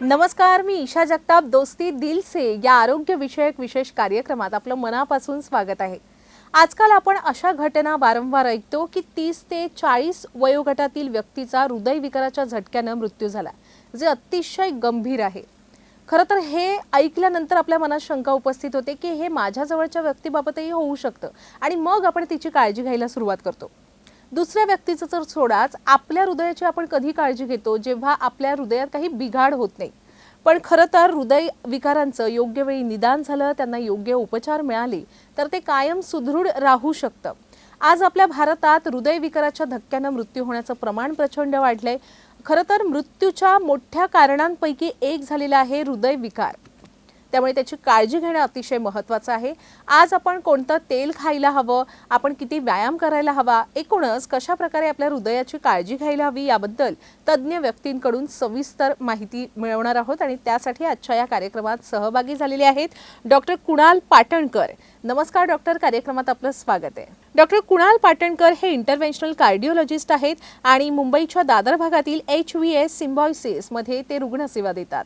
नमस्कार, मी ईशा जगताप दोस्ती दिल से या आरोग्य विषयक विशेष कार्यक्रमात आपलं मनापासून स्वागत आहे। आजकाल आपण अशा घटना वारंवार ऐकतो की 30 ते 40 वयोगटातील व्यक्तीचा हृदयविकाराच्या झटक्यानं मृत्यू झाला, जे अतिशय गंभीर आहे। खरं तर हे ऐकल्यानंतर आपल्या मनात शंका उपस्थित होते की हे माझ्या जवळच्या व्यक्तीबाबतही होऊ शकतं आणि मग आपण तिची काळजी घ्यायला सुरुवात करतो। दुसऱ्या व्यक्तीचं तर सोडाच, आपल्या हृदयाची आपण कधी काळजी घेतो जेव्हा आपल्या हृदयात काही बिघाड होत नाही। पण खरं तर हृदय विकारांचं योग्य वेळी निदान झालं, त्यांना योग्य उपचार मिळाले तर ते कायम सुदृढ राहू शकतं। आज आपल्या भारतात हृदय विकाराच्या धक्क्यानं मृत्यू होण्याचं प्रमाण प्रचंड वाढलंय। खरं तर मृत्यूच्या मोठ्या कारणांपैकी एक झालेला आहे हृदय विकार, त्यामुळे त्याची काळजी घेणं अतिशय महत्त्वाचं आहे। आज आपण कोणतं तेल खायला हवं, आपण किती व्यायाम करायला हवा, एकूणच कशा प्रकारे आपल्या हृदयाची काळजी घ्यायला हवी याबद्दल तज्ज्ञ व्यक्तींकडून सविस्तर माहिती मिळवणार आहोत आणि त्यासाठी आजच्या या कार्यक्रमात सहभागी झालेले आहेत डॉक्टर कुणाल पाटणकर। नमस्कार डॉक्टर, कार्यक्रमात आपलं स्वागत आहे। डॉक्टर कुणाल पाटणकर हे इंटरव्हेन्शनल कार्डिओलॉजिस्ट आहेत आणि मुंबईच्या दादर भागातील HVS सिम्बायोसिस मध्ये ते रुग्णसेवा देतात।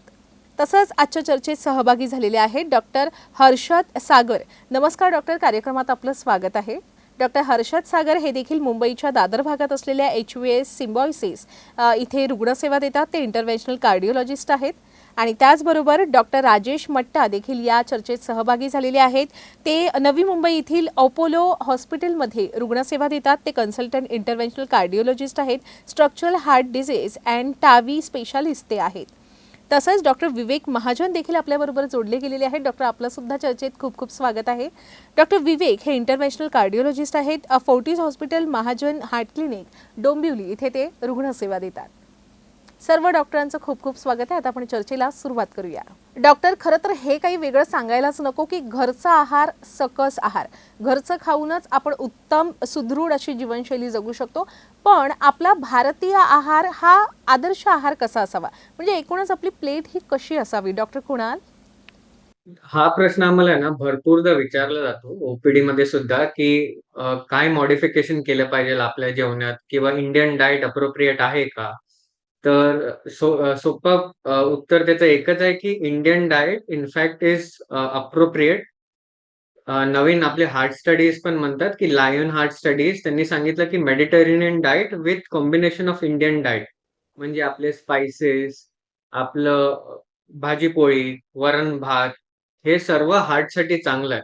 तसंच आजच्या चर्चेत सहभागी झालेले आहेत डॉक्टर हर्षद सागर। नमस्कार डॉक्टर, कार्यक्रमात आपलं स्वागत आहे। डॉक्टर हर्षद सागर हे देखील मुंबईच्या दादर भागात असलेल्या HVS सिम्बायोसिस इथे रुग्णसेवा देतात, ते इंटरव्हेन्शनल कार्डिओलॉजिस्ट आहेत। आणि त्याचबरोबर डॉक्टर राजेश मट्टा देखील या चर्चेत सहभागी झालेले आहेत, ते नवी मुंबई येथील अपोलो हॉस्पिटलमध्ये रुग्णसेवा देतात, ते कन्सल्टंट इंटरव्हेन्शनल कार्डिओलॉजिस्ट आहेत, structural heart disease and TAVI specialist ते आहेत। तसंच डॉक्टर विवेक महाजन देखील आपल्याबरोबर जोडले गेलेले आहेत। डॉक्टर, आपलं सुद्धा चर्चेत खूप खूप स्वागत आहे। डॉक्टर विवेक हे इंटरव्हेन्शनल कार्डिओलॉजिस्ट आहेत, Fortis hospital Mahajan heart clinic Dombivli इथे ते रुग्णसेवा देतात। सर्व डॉक्टरांचं खूप खूप स्वागत आहे। आता आपण चर्चेला सुरुवात करूया। डॉक्टर, खरं तर हे काही वेगळं सांगायलाच नको की घरचा आहार सकस आहार, घरचं खाऊनच आपण उत्तम सुदृढ अशी जीवनशैली जगू शकतो। पण आपला भारतीय आहार हा आदर्श आहार कसा असावा, म्हणजे एकूणच आपली प्लेट ही कशी असावी? डॉक्टर कुणाल, हा प्रश्न आम्हाला आहे ना भरपूरदा विचारला जातो ओपीडी मध्ये सुद्धा की काय मॉडिफिकेशन केलं पाहिजे आपल्या जेवणात किंवा इंडियन डाएट अप्रोप्रिएट आहे का? तर सोपं उत्तर त्याचं एकच आहे की Indian diet in fact is appropriate. नवीन आपले हार्ट स्टडीज पण म्हणतात की लायन हार्ट स्टडीज त्यांनी सांगितलं की Mediterranean diet with combination of Indian diet म्हणजे आपले स्पाइसेस, आपलं भाजी-पोळी, वरण-भात हे सर्व हार्टसाठी चांगलं आहे.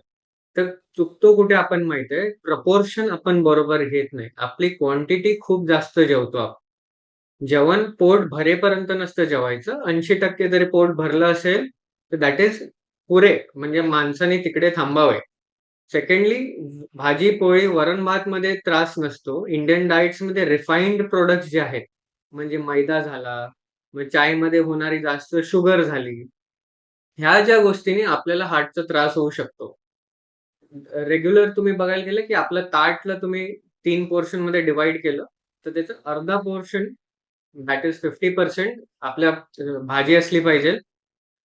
तर चुकतो कुठे आपण माहिती आहे, प्रपोर्शन आपण बरोबर घेत नाही. आपली क्वांटिटी खूप जास्त जेवतो आपण. जेवण पोट भरेपर्यंत नसतं जेवायचं. 80% जरी पोट भरलं असेल, तर दॅट इज पुरे. म्हणजे माणसाने तिकडे थांबावे. सेकंडली भाजी-पोळी, वरण-भातमध्ये त्रास नसतो. इंडियन डाएट्समध्ये रिफाइन्ड प्रॉडक्ट्स जे आहेत, म्हणजे मैदा झाला, मग चायमध्ये होणारी जास्त शुगर झाली, ह्या ज्या गोष्टींनी आपल्याला हार्टचा त्रास होऊ शकतो. रेग्युलर तुम्ही बघायला गेलं, की आपलं ताटला तुम्ही 3 पोर्शनमध्ये डिव्हाईड केलं, तर त्याचं अर्धा पोर्शन दॅट इज 50% आपल्या भाजी असली पाहिजे.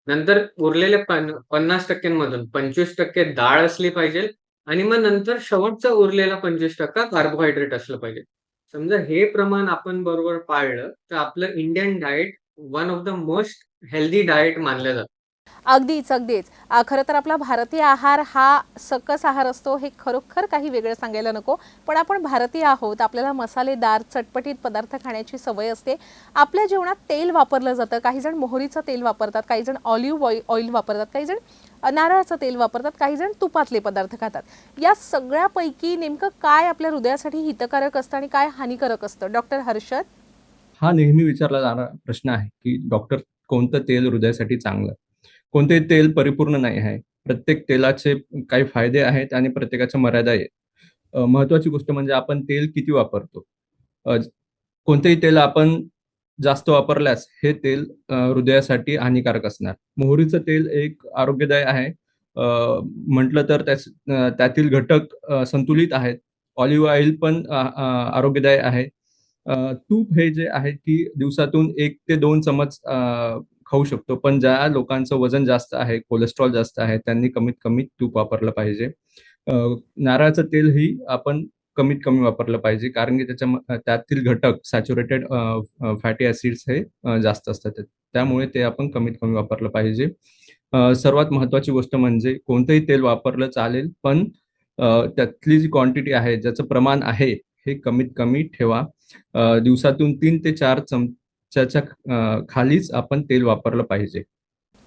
नंतर उरलेल्या 50% मधून 25% डाळ असली पाहिजे आणि मग नंतर शेवटचा उरलेला 25% कार्बोहायड्रेट असलं पाहिजे. समजा हे प्रमाण आपण बरोबर पाळलं, तर आपलं Indian diet one of the most healthy diet मानलं जातं. अगदीच अगदीच खरं तर आपला भारतीय आहार हा सकस आहार असतो, हे खरोखर काही वेगळं सांगायला नको। पण आपण भारतीय आहोत, आपल्याला मसालेदार चटपटीत पदार्थ खाण्याची सवय असते। आपल्या जेवणात तेल वापरलं जातं, काही जण मोहरीचं तेल वापरतात, काही जण ऑलिव्ह ऑइल वापरतात, काही जण नारळाचं तेल वापरतात, काही जण तुपातले पदार्थ खातात। या सगळ्यापैकी नेमकं काय आपल्या हृदयासाठी हितकारक असतं आणि काय हानिकारक असतं? डॉक्टर हर्षद, हा नेहमी विचारला जाणारा प्रश्न आहे की डॉक्टर, कोणतं तेल हृदयासाठी चांगलं? कोणतेही तेल परिपूर्ण नाही आहे. प्रत्येक तेलाचे काही फायदे आहेत आणि प्रत्येकाच्या मर्यादा आहेत. महत्वाची गोष्ट म्हणजे आपण तेल किती वापरतो. अ, कोणतेही तेल आपण जास्त वापरल्यास हे तेल हृदयासाठी हानिकारक असणार. मोहरीचं तेल एक आरोग्यदायी आहे. म्हटलं तर त्यातील घटक संतुलित आहेत. ऑलिव्ह ऑइल पण आरोग्यदायी आहे. तूप हे जे आहे की दिवसातून 1 ते 2 चमच खाऊ शकतो. पण ज्या लोकांचं वजन जास्त आहे, कोलेस्ट्रॉल जास्त आहे, त्यांनी कमीत कमी तूप वापरलं पाहिजे. नारळाचं तेल ही आपण कमीत कमी वापरलं पाहिजे, कारण की त्यातील घटक सॅच्युरेटेड फॅटी ॲसिड्स हे जास्त असतात. त्यामुळे ते आपण कमीत कमी वापरलं पाहिजे. सर्वात महत्त्वाची गोष्ट म्हणजे कोणतंही तेल वापरलं चालेल, पण त्यातली जी क्वांटिटी आहे, ज्याचं प्रमाण आहे, हे कमीत कमी ठेवा. दिवसातून 3 ते 4 चमच्याच्या खालीच आपण तेल वापरलं पाहिजे.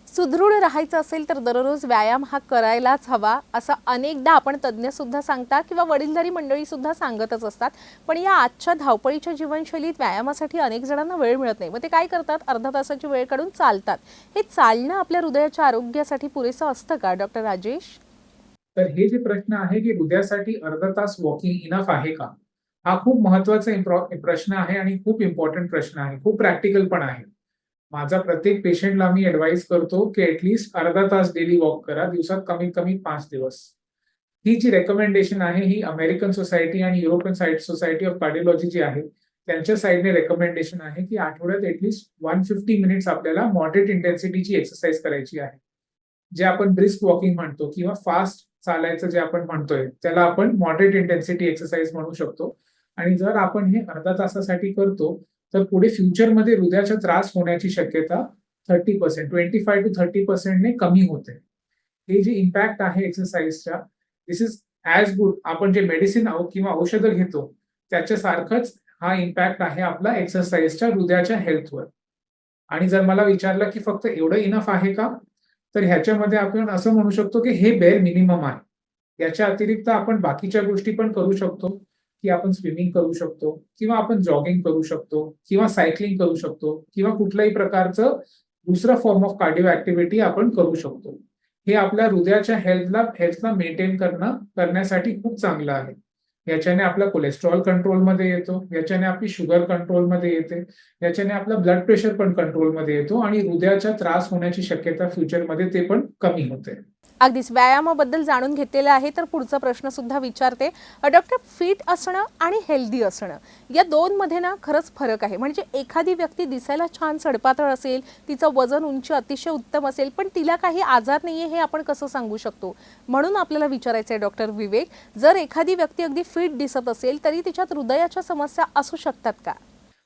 सुदृढ राहायचं असेल तर दररोज व्यायाम हा करायलाच हवा असं अनेकदा आपण तज्ज्ञ सुद्धा सांगतात किंवा वडीलधारी मंडळी सुद्धा सांगतच असतात. पण या आजच्या धावपळीच्या जीवनशैलीत व्यायामासाठी अनेक जणांना वेळ मिळत नाही. मग ते काय करतात? अर्धा तासाची वेळ काढून चालतात. हे चालणं आपल्या हृदयाच्या आरोग्यासाठी पुरेसं असतं का, डॉक्टर राजेश? तर हे जे प्रश्न आहे की हृदयासाठी अर्धा तास वॉकिंग इनफ आहे का, हा खूप महत्वाचा प्रश्न आहे आणि खूप इम्पॉर्टंट प्रश्न आहे. खूप प्रॅक्टिकल पण आहे. माझा प्रत्येक पेशंटला मी ऍडवाइस करतो की ऍटलीस्ट अर्धा तास डेली वॉक करा, दिवसात कमीत कमी 5 दिवस. ही जी रेकमेंडेशन आहे ही अमेरिकन सोसायटी आणि युरोपियन सोसायटी ऑफ कार्डिओलॉजी जी आहे त्यांच्या साईडने रेकमेंडेशन आहे की आठवड्यात ऍटलीस्ट 150 मिनिट्स आपल्याला मॉडरेट इंटेन्सिटीची एक्सरसाइज करायची आहे. जे आपण ब्रिस्क वॉकिंग म्हणतो किंवा फास्ट चालायचं जे आपण म्हणतोय त्याला आपण मॉडरेट इंटेन्सिटी एक्सरसाइज म्हणू शकतो. आणि जर आपण हे अर्धा तासासाठी करतो तर पुढे फ्युचरमध्ये हृदयाचा त्रास होण्याची शक्यता 30%, 25 to 30% ने कमी होते. हे जे इम्पॅक्ट आहे एक्सरसाइजच्या, दिस इज ॲज गुड. आपण जे मेडिसिन किंवा औषधं घेतो त्याच्यासारखंच हा इम्पॅक्ट आहे आपला एक्सरसाइजच्या हृदयाच्या हेल्थवर. आणि जर मला विचारलं की फक्त एवढं इनफ आहे का, तर ह्याच्यामध्ये आपण असं म्हणू शकतो की हे बेअर मिनिमम आहे. याच्या अतिरिक्त आपण बाकीच्या गोष्टी पण करू शकतो, की आपण स्विमिंग करू शकतो किंवा आपण जॉगिंग करू शकतो किंवा सायकलिंग करू शकतो किंवा कुठल्याही प्रकारचं दुसरं फॉर्म ऑफ कार्डिओ ऍक्टिव्हिटी आपण करू शकतो. हे आपल्या हृदयाच्या हेल्थला मेंटेन करण्यासाठी खूप चांगलं आहे. याच्याने आपला कोलेस्ट्रॉल कंट्रोलमध्ये येतो, याच्याने आपली शुगर कंट्रोलमध्ये येते, याच्याने आपला ब्लड प्रेशर पण कंट्रोलमध्ये येतो आणि हृदयाचा त्रास होण्याची शक्यता फ्युचरमध्ये ते पण कमी होते. अगदीच व्यायामाबद्दल जाणून घेतलेलं आहे, तर पुढचा प्रश्न सुद्धा विचारते. डॉक्टर, फिट असणं आणि हेल्दी असणं या दोनमध्ये ना खरंच फरक आहे. म्हणजे एखादी व्यक्ती दिसायला छान सडपातळ असेल, तिचं वजन उंची अतिशय उत्तम असेल, पण तिला काही आजार नाहीये हे आपण कसं सांगू शकतो? म्हणून आपल्याला विचारायचं आहे डॉक्टर विवेक, जर एखादी व्यक्ती अगदी फिट दिसत असेल तरी तिच्यात हृदयाच्या समस्या असू शकतात का?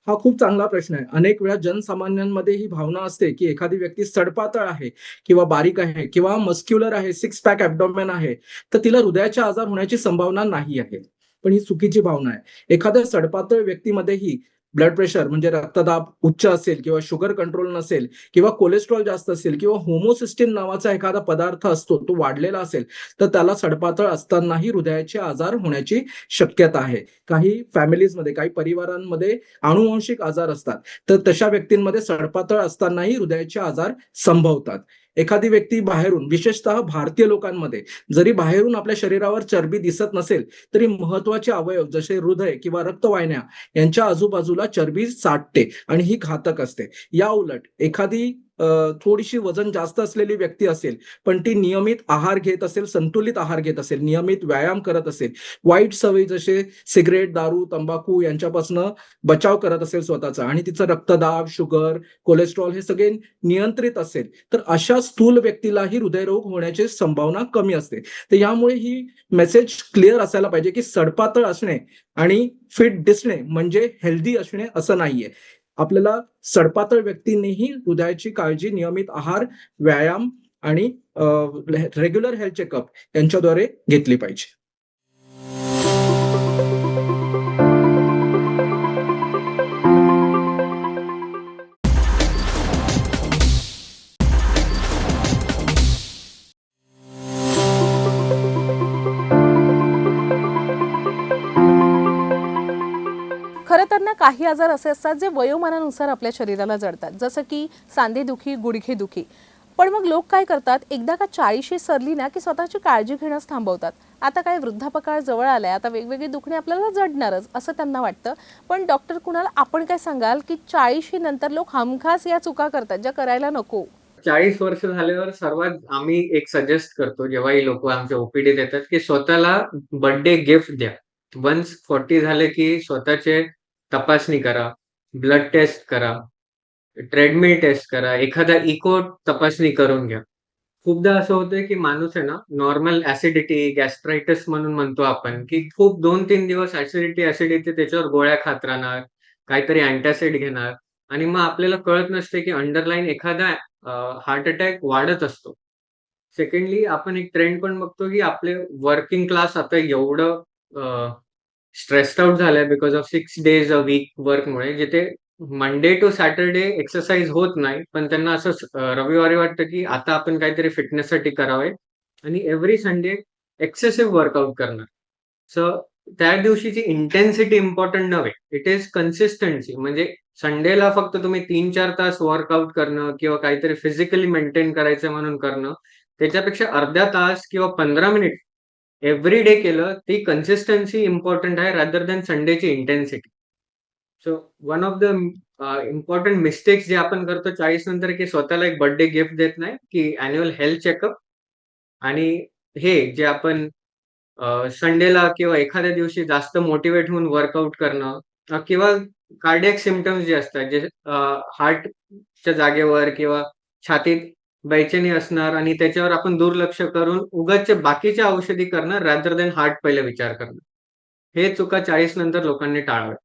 हा खूप चांगला प्रश्न आहे. अनेक वेळा जनसामान्यांमध्ये ही भावना असते की एखादी व्यक्ती सडपातळ आहे किंवा बारीक आहे किंवा मस्क्युलर आहे, सिक्स पॅक ॲब्डोमेन आहे, तर तिला हृदयाचे आजार होण्याची संभावना नाही आहे. पण ही चुकीची भावना आहे. एखाद्या सडपातळ व्यक्तीमध्येही ब्लड प्रेशर म्हणजे रक्तदाब उच्च असेल किंवा शुगर कंट्रोल नसेल किंवा कोलेस्ट्रॉल जास्त असेल किंवा होमोसिस्टिन नावाचा एखादा पदार्थ असतो तो वाढलेला असेल, तर त्याला सडपातळ असतानाही हृदयाचे आजार होण्याची शक्यता आहे. काही फॅमिलीजमध्ये, काही परिवारांमध्ये अनुवंशिक आजार असतात, तर तशा व्यक्तींमध्ये सडपातळ असतानाही हृदयाचे आजार संभवतात. एखादी व्यक्ती बाहेरून, विशेषतः भारतीय लोकांमध्ये, जरी बाहेरून आपल्या शरीरावर चरबी दिसत नसेल तरी महत्वाचे अवयव जसे हृदय किंवा रक्तवाहिन्या यांच्या आजूबाजूला चरबी साठते आणि ही घातक असते. या उलट एखादी थोडीशी वजन जास्त असलेली व्यक्ती असेल, पण ती नियमित आहार घेत असेल, संतुलित आहार घेत असेल, नियमित व्यायाम करत असेल, वाईट सवयी जसे सिगरेट, दारू, तंबाखू यांच्यापासून बचाव करत असेल स्वतःचा आणि तिचं रक्तदाब, शुगर, कोलेस्ट्रॉल हे सगळे नियंत्रित असेल, तर अशा स्थूल व्यक्तीलाही हृदयरोग होण्याची संभावना कमी असते. तर यामुळे ही मेसेज क्लिअर असायला पाहिजे की सडपातळ असणे आणि फिट दिसणे म्हणजे हेल्दी असणे असं नाहीये. आपल्याला सडपातळ व्यक्तींनीही हृदयाची काळजी नियमित आहार, व्यायाम आणि रेग्युलर हेल्थ चेकअप यांच्याद्वारे घेतली पाहिजे. खरं तर ना काही आजार असे असतात जे वयोमानानुसार आपल्या शरीराला जडतात, जसं की सांधेदुखी, गुडघेदुखी. पण मग लोक काय करतात, एकदा का 40शी सरली ना की स्वतःची काळजी घेणंच थांबवतात. आता काय वृद्धापकाळ जवळ आलाय, आता वेगवेगळी दुखणी आपल्याला जडणारच असं त्यांना वाटतं. पण डॉक्टर कुणाल, आपण काय सांगाल की 40शी नंतर लोक हमखास या चुका करतात ज्या करायला नको? 40 वर्ष झाल्यावर सर्वात आम्ही एक सजेस्ट करतो, जेव्हाही लोक आमच्या ओपीडीत येतात, की स्वतःला बर्थडे गिफ्ट द्या. वन्स 40 झाले की स्वतःचे तपासणी करा, ब्लड टेस्ट करा, ट्रेडमिल टेस्ट करा, एखादा इको तपासणी करून घ्या. खूपदा असं होतंय की माणूस आहे ना, नॉर्मल ॲसिडिटी, गॅस्ट्रायटिस म्हणून म्हणतो आपण, की खूप 2-3 दिवस ॲसिडिटी त्याच्यावर गोळ्या खात राहणार, काहीतरी अँटासिड घेणार आणि मग आपल्याला कळत नसते की अंडरलाईन एखादा हार्ट अटॅक वाढत असतो. सेकंडली आपण एक ट्रेंड पण बघतो की आपले वर्किंग क्लास आता एवढं स्ट्रेस्ड आउट झालाय because of 6 days a week वर्कमुळे, जिथे मंडे टू सॅटरडे एक्सरसाइज होत नाही. पण त्यांना असं रविवारी वाटतं की आता आपण काहीतरी फिटनेससाठी करावे आणि एव्हरी संडे एक्सेसिव्ह वर्कआउट करणार. सो त्या दिवशीची इंटेन्सिटी इम्पॉर्टंट नव्हे. It is consistency. म्हणजे संडेला फक्त तुम्ही 3-4 तास वर्कआउट करणं किंवा काहीतरी फिजिकली मेंटेन करायचं म्हणून करणं, त्याच्यापेक्षा अर्धा तास किंवा 15 मिनिट एव्हरी डे केलं, ती कन्सिस्टन्सी इम्पॉर्टंट आहे रादर दॅन संडेची intensity. So one of the important mistakes जे आपण करतो 40 नंतर, की स्वतःला एक बर्थडे गिफ्ट देत नाही, की अॅन्युअल हेल्थ चेकअप आणि हे जे आपण संडेला किंवा एखाद्या दिवशी जास्त मोटिव्हेट होऊन वर्कआउट करणं किंवा कार्डियाक सिम्प्टम्स जे असतात, जे हार्टच्या जागेवर किंवा छातीत बेचैनी असणार आणि त्याच्यावर आपण दुर्लक्ष करून उगाचच्या बाकीच्या औषधी करणं रादर दॅन हार्ट पहिले विचार करणं. हे चुका 40 नंतर लोकांनी टाळाव्या.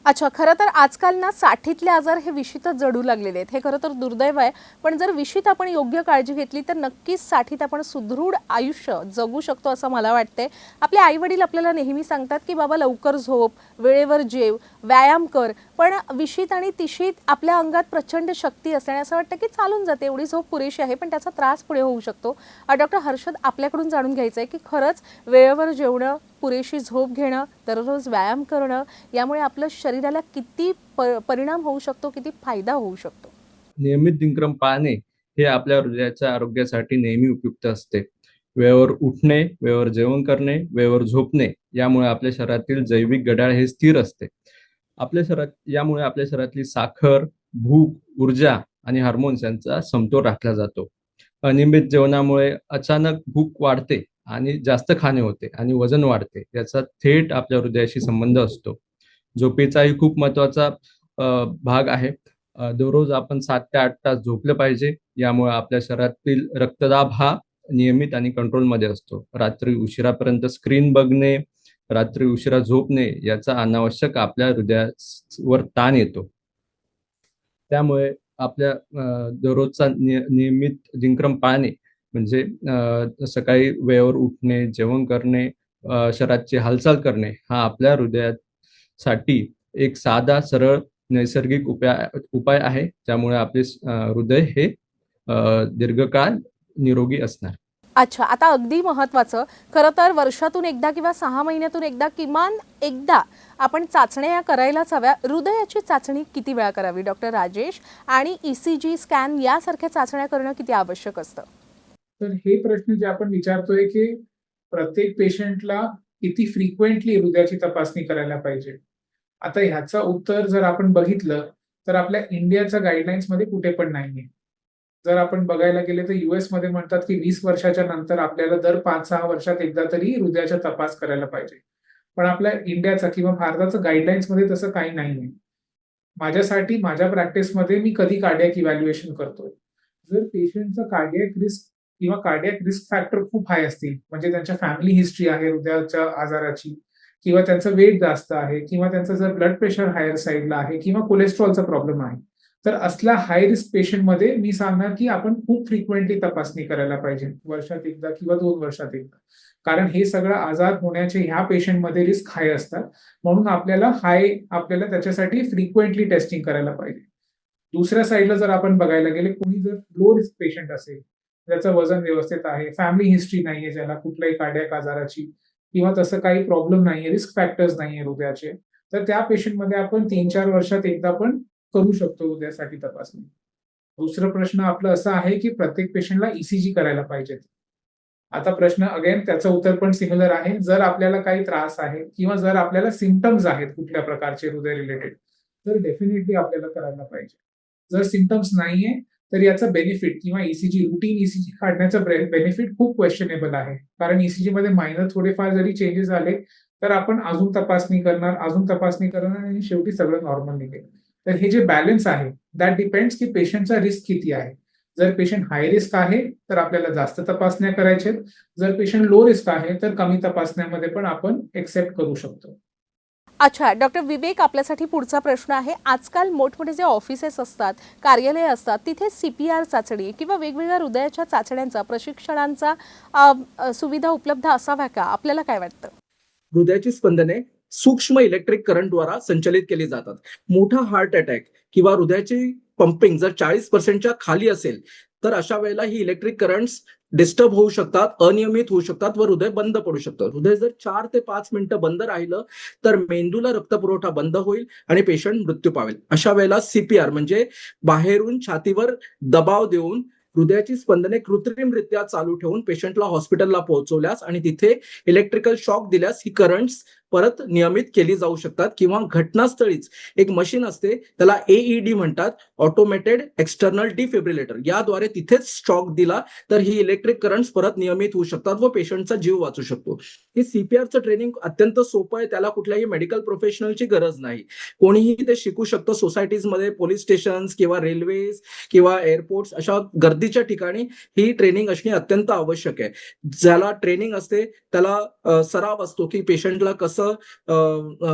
अच्छा, खरं तर आजकाल ना साठीतले आजार हे विशीतच जडू लागलेले आहेत. हे खरं तर दुर्दैव आहे, पण जर विशीत आपण योग्य काळजी घेतली तर नक्कीच साठीत आपण सुदृढ आयुष्य जगू शकतो असं मला वाटतंय. आपले आई-वडील आपल्याला नेहमी सांगतात की बाबा लवकर झोप, वेळेवर जेव, व्यायाम कर. पण विशीत आणि तिशीत आपल्या अंगात प्रचंड शक्ती असते आणि असं वाटतं की चालून जाते, एवढी झोप पुरेशी आहे, पण त्याचा त्रास पुढे होऊ शकतो. डॉक्टर हर्षद, आपल्याकडून जाणून घ्यायचं आहे की खरंच वेळेवर जेवणं, पुरेशी झोप घेणं, दररोज व्यायाम करणं यामुळे आपलं शरीराला किती परिणाम होऊ शकतो, किती फायदा होऊ शकतो? नियमित दिनक्रम पाळणे हे आपल्या हृदयाच्या आरोग्यासाठी नेहमी उपयुक्त असते. वेळेवर उठणे, वेळेवर जेवण करणे, वेळेवर झोपणे यामुळे आपल्या शरीरातील जैविक घड्याळ हे स्थिर असते. यामुळे आपल्या शरीरातली साखर, भूक, ऊर्जा आणि हार्मोन्स यांचा समतोल राखला जातो. अनियमित जेवणामुळे अचानक भूक वाढते आणि जास्त खाणे होते आणि वजन वाढते. याचा थेट आपल्या हृदयाशी संबंध असतो. झोपेचाही खूप महत्त्वाचा भाग आहे. दररोज आपण 7 ते 8 तास झोपलं पाहिजे. यामुळे आपल्या शरीरातील रक्तदाब हा नियमित आणि कंट्रोलमध्ये असतो. रात्री उशिरापर्यंत स्क्रीन बघणे, रात्री उशिरा झोपणे याचा अनावश्यक आपल्या हृदयावर ताण येतो. त्यामुळे आपल्या दररोजचा नियमित दिनक्रम पाळणे म्हणजे सकाळी वेळेवर उठणे, जेवण करणे, शरीराची हालचाल करणे हा आपल्या हृदयासाठी एक साधा, सरळ, नैसर्गिक उपाय आहे. ज्यामुळे आपले हृदय हे दीर्घकाळ निरोगी असणार. अच्छा, आता अगदी महत्त्वाचं, खरं तर वर्षातून एकदा किंवा 6 महिन्यातून एकदा किमान एकदा आपण चाचण्या या करायलाच हव्या. हृदयाची चाचणी किती वेळा करावी डॉक्टर राजेश? आणि ECG, स्कॅन यासारख्या चाचण्या करणं किती आवश्यक असतं? तर हे प्रश्न जे आपण विचारतोय की प्रत्येक पेशंटला किती फ्रिक्वेंटली हृदयाची तपासणी करायला पाहिजे. आता ह्याचं उत्तर जर आपण बघितलं तर आपल्या इंडियाच्या गाईडलाईन्समध्ये कुठे पण नाहीये. जर आपण बघायला गेले तर US मध्ये म्हणतात की 20 वर्षाच्या नंतर आपल्याला दर 5-6 वर्षात एकदा तरी हृदयाचा तपास करायला पाहिजे. पण आपल्या इंडियाचा किंवा भारताचं गाईडलाईन्समध्ये तसं काही नाहीये. माझ्यासाठी माझ्या प्रॅक्टिसमध्ये मी कधी कार्डियाक इव्हॅल्युएशन करतोय. जर पेशंटचा कार्डियाक रिस्क किंवा कार्डियाक रिस्क फॅक्टर खूप हाय असतील, म्हणजे त्यांच्या फॅमिली हिस्ट्री आहे हृदयाच्या आजाराची किंवा त्यांचं वेट जास्त आहे किंवा त्यांचं जर ब्लड प्रेशर हायर साईडला आहे किंवा कोलेस्ट्रॉलचा प्रॉब्लेम आहे, तर असल्या हाय रिस्क पेशंटमध्ये मी सांगणार की आपण खूप फ्रिक्वेंटली तपासणी करायला पाहिजे. वर्षात एकदा किंवा 2 वर्षात एकदा. कारण हे सगळं आजार होण्याचे ह्या पेशंटमध्ये रिस्क हाय असतात. म्हणून आपल्याला त्याच्यासाठी फ्रिक्वेंटली टेस्टिंग करायला पाहिजे. दुसऱ्या साईडला जर आपण बघायला गेले, कोणी जर लो रिस्क पेशंट असेल, त्याचं वजन व्यवस्थित आहे, फॅमिली हिस्ट्री नाहीये ज्याला कुठल्याही कार्डियाक आजाराची किंवा तसं काही प्रॉब्लेम नाहीये, रिस्क फॅक्टर्स नाहीये हृदयाचे, तर त्या पेशंटमध्ये आपण 3-4 वर्षात एकदा पण करू शकतो हृदयासाठी तपासणी. दुसरा प्रश्न आपला असा आहे की प्रत्येक पेशंटला ECG करायला पाहिजे. आता प्रश्न अगेन त्याचं उत्तर पण सिमिलर आहे. जर आपल्याला काही त्रास आहे किंवा जर आपल्याला सिम्पटम्स आहेत कुठल्या प्रकारचे हृदय रिलेटेड, तर डेफिनेटली आपल्याला करायला पाहिजे. जर सिम्पटम्स नाहीये तर याचा बेनिफिट किंवा रुटीन ECG काढण्याचा बेनिफिट खूप क्वेश्चनेबल आहे. कारण ECG मध्ये मायनर थोडेफार जरी चेंजेस झाले तर आपण अजून तपासणी करणार आणि शेवटी सगळं नॉर्मल निघेल. तर हे जे बॅलन्स आहे दॅट डिपेंड्स की पेशंटचा रिस्क किती आहे. जर पेशंट हाय रिस्क आहे तर आपल्याला जास्त तपासण्या करायच्या आहेत. जर पेशंट लो रिस्क आहे तर कमी तपासण्यामध्ये पण आपण एक्सेप्ट करू शकतो. अच्छा डॉक्टर विवेक, आपल्यासाठी पुढचा प्रश्न आहे. आजकाल मोठमोठे जे ऑफिसेस असतात, कार्यालय असतात, तिथे CPR चाचणी किंवा वेगवेगळ्या हृदयाच्या चाचण्यांचा प्रशिक्षणांचा सुविधा उपलब्ध असाव्या का? आपल्याला काय वाटतं? हृदयाची स्पंदने सूक्ष्म इलेक्ट्रिक करंटद्वारा संचलित केली जातात. मोठा हार्ट अटॅक किंवा हृदयाची पंपिंग जर 40% खाली असेल तर अशा वेळेला ही इलेक्ट्रिक करंट्स डिस्टर्ब होऊ शकतात, अनियमित होऊ शकतात व हृदय बंद पडू शकतं. हृदय जर 4 ते 5 मिनिटं बंद राहिलं तर मेंदूला रक्तपुरवठा बंद होईल आणि पेशंट मृत्यू पावेल. अशा वेळेला CPR म्हणजे बाहेरून छातीवर दबाव देऊन हृदयाची स्पंदने कृत्रिमरित्या चालू ठेवून पेशंटला हॉस्पिटलला पोहोचवल्यास आणि तिथे इलेक्ट्रिकल शॉक दिल्यास ही करंट्स परत नियमित केली जाऊ शकतात. किंवा घटनास्थळीच एक मशीन असते, त्याला AED म्हणतात, ऑटोमेटेड एक्सटर्नल डिफिब्रिलेटर, याद्वारे तिथेच शॉक दिला तर ही इलेक्ट्रिक करंट्स परत नियमित होऊ शकतात व पेशंटचा जीव वाचू शकतो. हे CPRचं ट्रेनिंग अत्यंत सोपं आहे, त्याला कुठल्याही मेडिकल प्रोफेशनलची गरज नाही. कोणीही ते शिकू शकतं. सोसायटीजमध्ये, पोलीस स्टेशन्स किंवा रेल्वेज किंवा एअरपोर्ट्स अशा गर्दीच्या ठिकाणी ही ट्रेनिंग असणे अत्यंत आवश्यक आहे. ज्याला ट्रेनिंग असते त्याला सराव असतो की पेशंटला कसं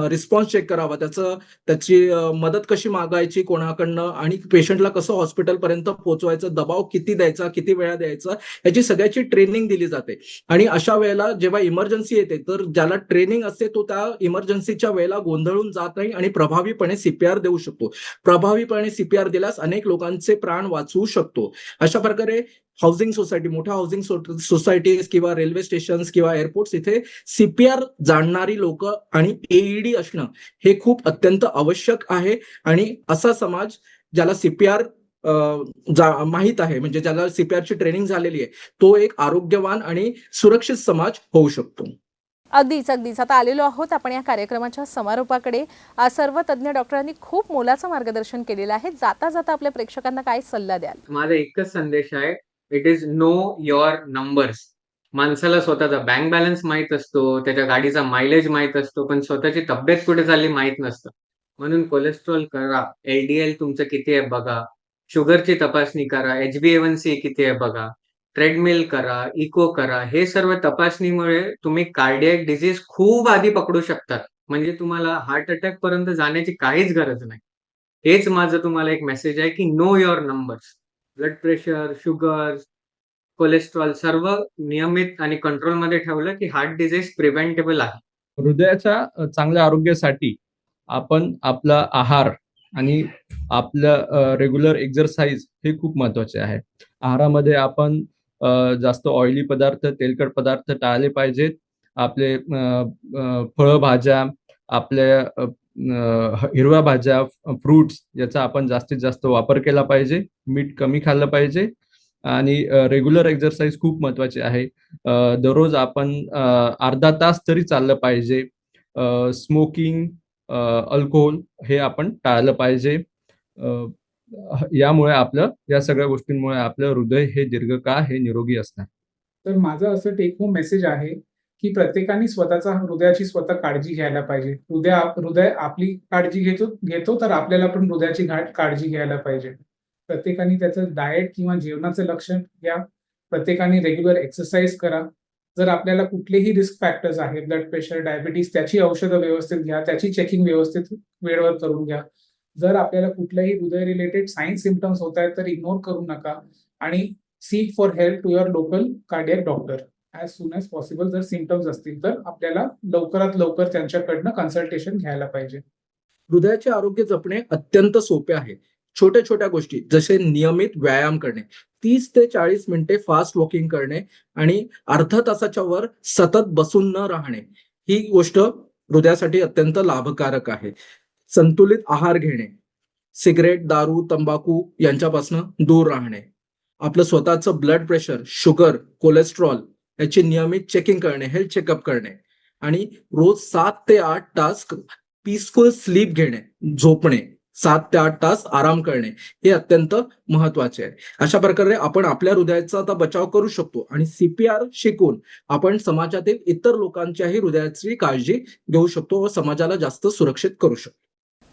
रिस्पॉन्स चेक करावा, त्याची मदत कशी मागायची कोणाकडनं आणि पेशंटला कसं हॉस्पिटलपर्यंत पोहोचवायचं, दबाव किती द्यायचा, किती वेळा द्यायचा, याची सगळ्याची ट्रेनिंग दिली जाते. आणि अशा वेळेला जेव्हा इमर्जन्सी येते तर ज्याला ट्रेनिंग असते तो त्या इमर्जन्सीच्या वेळेला गोंधळून जात नाही आणि प्रभावीपणे CPR देऊ शकतो. प्रभावीपणे CPR दिल्यास अनेक लोकांचे प्राण वाचवू शकतो. अशा प्रकारे हाऊसिंग सोसायटी, मोठ्या हाऊसिंग सोसायटीज किंवा रेल्वे स्टेशन्स किंवा एअरपोर्ट्स इथे CPR जाणणारी लोक आणि AED असणं हे खूप अत्यंत आवश्यक आहे. आणि असा समाज ज्याला CPR माहित आहे, म्हणजे ज्याला CPRची ट्रेनिंग झालेली आहे, तो एक आरोग्यवान आणि सुरक्षित समाज होऊ शकतो. अगदीच अगदीच. आता आलेलो आहोत आपण या कार्यक्रमाच्या समारोपाकडे. सर्व तज्ज्ञ डॉक्टरांनी खूप मोलाचं मार्गदर्शन केलेलं आहे. जाता जाता आपल्या प्रेक्षकांना काय सल्ला द्याल? माझा एकच संदेश आहे, it is know your numbers. माणसाला स्वतःचा बँक बॅलन्स माहित असतो, त्याच्या गाडीचा मायलेज माहित असतो, पण स्वतःची तब्येत कुठे चालली माहित नसतं. म्हणून कोलेस्ट्रॉल करा, LDL तुमचं किती आहे बघा, शुगरची तपासणी करा, HbA1c किती आहे बघा, ट्रेडमिल करा, इको करा. हे सर्व तपासणीमुळे तुम्ही कार्डियक डिसीज खूप आधी पकडू शकतात. म्हणजे तुम्हाला हार्ट अटॅक पर्यंत जाण्याची काहीच गरज नाही. हेच माझं तुम्हाला एक मेसेज आहे की know your numbers. Blood pressure, sugar, cholesterol सर्व नियमित आणि कंट्रोलमध्ये ठेवलं की हार्ट डिसीज प्रिव्हेंटेबल आहे. हृदयाच्या चांगल्या आरोग्यासाठी आपण आपला आहार आणि आपलं रेग्युलर एक्सरसाइज हे खूप महत्वाचे आहे. आहारामध्ये आपण जास्त ऑइली पदार्थ, तेलकट पदार्थ टाळले पाहिजेत. आपले फळभाज्या, आपल्या हिरव्या भाज्या, फ्रुट्स याचा आपण जास्तीत जास्त वापर केला पाहिजे. मीठ कमी खाल्लं पाहिजे आणि रेग्युलर एक्सरसाइज खूप महत्वाचे आहे. दररोज आपण अर्धा तास तरी चाललं पाहिजे. स्मोकिंग, अल्कोहोल हे आपण टाळलं पाहिजे. यामुळे या सगळ्या गोष्टींमुळे आपलं हृदय हे दीर्घकाळ हे निरोगी असणार. तर माझं असं टेक होम मेसेज आहे की प्रत्येकाने स्वतःचा हृदयाची स्वतः काळजी घ्यायला पाहिजे. हृदय आपली काळजी घेतो तर आपल्याला पण हृदयाची काळजी घ्यायला पाहिजे. प्रत्येकाने त्याचं डाएट किंवा जेवणाचं लक्ष घ्या. प्रत्येकाने रेग्युलर एक्सरसाइज करा. जर आपल्याला कुठलेही रिस्क फॅक्टर्स आहेत, ब्लड प्रेशर, डायबिटीस, त्याची औषधं व्यवस्थित घ्या, त्याची चेकिंग व्यवस्थित वेळेवर करून घ्या. जर आपल्याला कुठल्याही हृदय रिलेटेड साईन सिम्पटम्स होत आहेत तर इग्नोर करू नका आणि seek for help to your local cardiac doctor as soon as possible. जर सिम्पटम्स असतील तर आपल्याला लवकरात लवकर त्यांच्याकडनं कन्सल्टेशन घ्यायला पाहिजे. हृदयाचे आरोग्य जपणे अत्यंत सोपे आहे. छोट्या छोट्या गोष्टी जसे नियमित व्यायाम करणे, 30 ते 40 मिनिटे फास्ट वॉकिंग करणे आणि अर्ध्या तासाच्या वर सतत बसून न राहणे, ही गोष्ट हृदयासाठी अत्यंत लाभकारक आहे. संतुलित आहार घेणे, सिगरेट, दारू, तंबाखू यांच्यापासून दूर राहणे, आपलं स्वतःचं ब्लड प्रेशर, शुगर, कोलेस्ट्रॉल याची नियमित चेकिंग करणे, हेल्थ चेकअप करणे आणि रोज 7 ते 8 तास पीसफुल स्लीप घेणे, झोपणे, 7 ते 8 तास आराम करणे हे अत्यंत महत्वाचे आहे. अशा प्रकारे आपण आपल्या हृदयाचा आता बचाव करू शकतो आणि CPR शिकून आपण समाजातील इतर लोकांच्याही हृदयाची काळजी घेऊ शकतो व समाजाला जास्त सुरक्षित करू शकतो.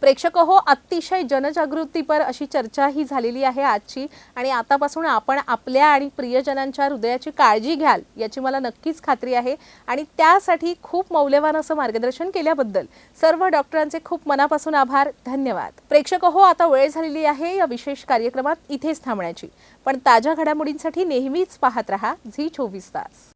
प्रेक्षक हो, अतिशय जनजागृतीपर अशी चर्चा ही झालेली आहे आजची आणि आतापासून आपण आपल्या आणि प्रियजनांच्या हृदयाची काळजी घ्याल याची मला नक्कीच खात्री आहे आणि त्यासाठी खूप मौल्यवान असं मार्गदर्शन केल्याबद्दल सर्व डॉक्टरांचे खूप मनापासून आभार, धन्यवाद. प्रेक्षक हो, आता वेळ झालेली आहे या विशेष कार्यक्रमात इथेच थांबण्याची, पण ताज्या घडामोडींसाठी नेहमीच पाहत रहा झी 24 तास.